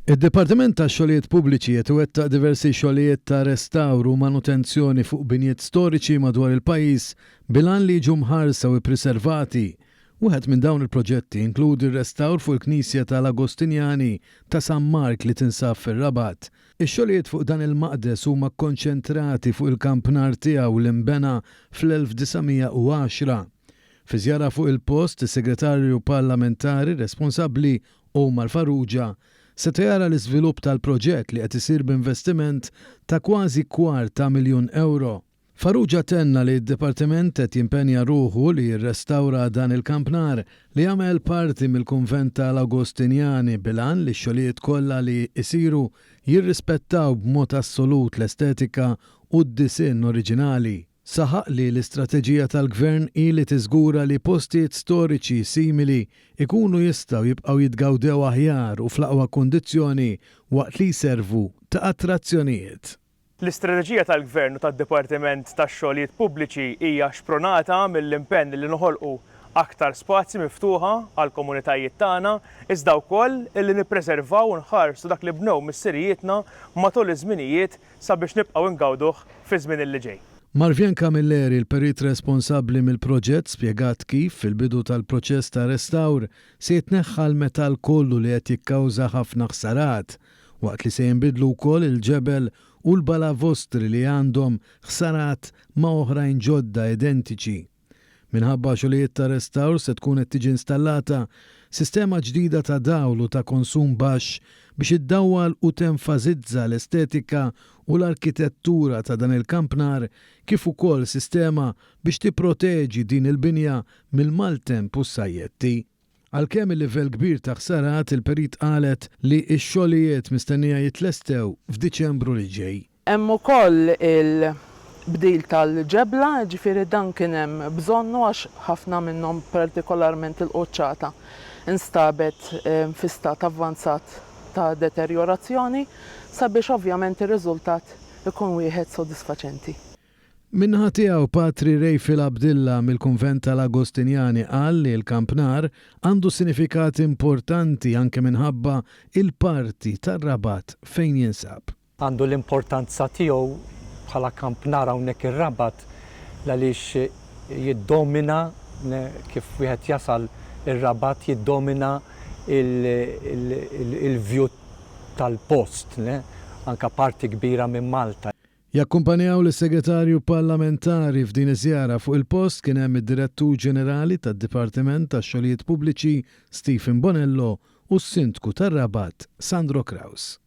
Id-Dipartiment tax-Xogħlijiet Pubbliċi qed iwettaq diversi xogħlijiet ta' restawru u manutenzjoni fuq binjiet storiċi madwar il-pajjiż bilan li jiġu mħarsa u ppreservati. Wieħed minn dawn il-proġetti inkludi r-restawr fuq il-Knisja tal-Agostinjani ta' San Mark li tinsab fir-Rabat. Ix-xogħlijiet fuq dan il-maqdes huma kkonċentrati fuq il-kampnar tiegħu li nbena fl-1910. Fi żjara fuq il-post, is-Segretarju Parlamentari responsabbli Omar Farrugia seta' jara l-iżvilupp tal-proġett li qed isir b'investiment ta' kważi €250,000. Farrugia tenna li d-Dipartiment qed jimpenja ruħu li jirrestawra dan il-kampnar li jagħmel parti mill-Kunvent tal-Agostinjani bilan li x-xogħlijiet kollha li jsiru jirrispettaw b'mod assolut l-estetika u d-disinn oriġinali. Saħaq li l-istrateġija tal-Gvern hi li tiżgura li postijiet storiċi simili ikunu jistgħu jibqgħu jitgawdew aħjar u fl-aqwa kundizzjoni waqt li jservu ta' attrazzjonijiet. L-istrateġija tal-Gvern u tad-Dipartiment tax-Xogħlijiet Pubbliċi hija xpronata mill-impenn li noħolqu aktar spazji miftuħa għall komunitajiet tagħna iżda wkoll illi nippreservaw u nħarsu dak li bnew mis-sirijietna matul iż-żminijiet sabiex nibqgħu ngawduh fi żmien li ġej. Marvjan Camilleri, il-perit responsabbli mill-proġett, spjegat kif fil-bidu tal-proċess ta' restawr se jitneħħa l-metall kollu li qed jikkawża ħafna ħsarat, waqt li se jinbidlu wkoll il-ġebel u l-balavostri li għandhom ħsarat ma' oħrajn ġodda identiċi. Minħabba xogħlijiet ta' restawr se tkun qed tiġi installata sistema ġdida ta' dawl u ta' konsum baxx biex iddawwal u tenfasizza l-estetika u l-arkitettura ta' dan il-kampnar kif ukoll sistema biex tipproteġi din il-binja mill-maltemp u s-sajjetti. Għalkemm il-livell kbir ta' ħsarat, il-perit qalet li x-xogħlijiet mistennija jitlestew f'Diċembru li ġej. Hemm ukoll il-bdil tal-ġebla, ġifieri dan kien hemm bżonnu għax ħafna minnhom partikolarment il-quċċata instabet fi stat avvanzat ta' deteriorazzjoni sabiex ovvjament ir-riżultat ikun wieħed sodisfaċenti. Minnaħa tiegħu Patri Rejfil Abdilla mill-Kunvent tal-Agostinjani qal li l-kampnar għandu sinifikat importanti anke minħabba il-parti tar-Rabat fejn jinsab. Għandu l-importanza tiegħu bħala kampnar hawnhekk ir-Rabat għaliex jiddomina kif wieħed jasal ir-Rabat jiddomina il-view tal-post, anka parti kbira minn Malta. Jakkumpanjaw l-Segretarju Parlamentari f'din iż-żjara fuq il-post kien hemm id-Direttur Ġenerali tad-Dipartiment tax-Xogħlijiet Pubbliċi Stephen Bonello u s-Sindku tar-Rabat Sandro Kraus.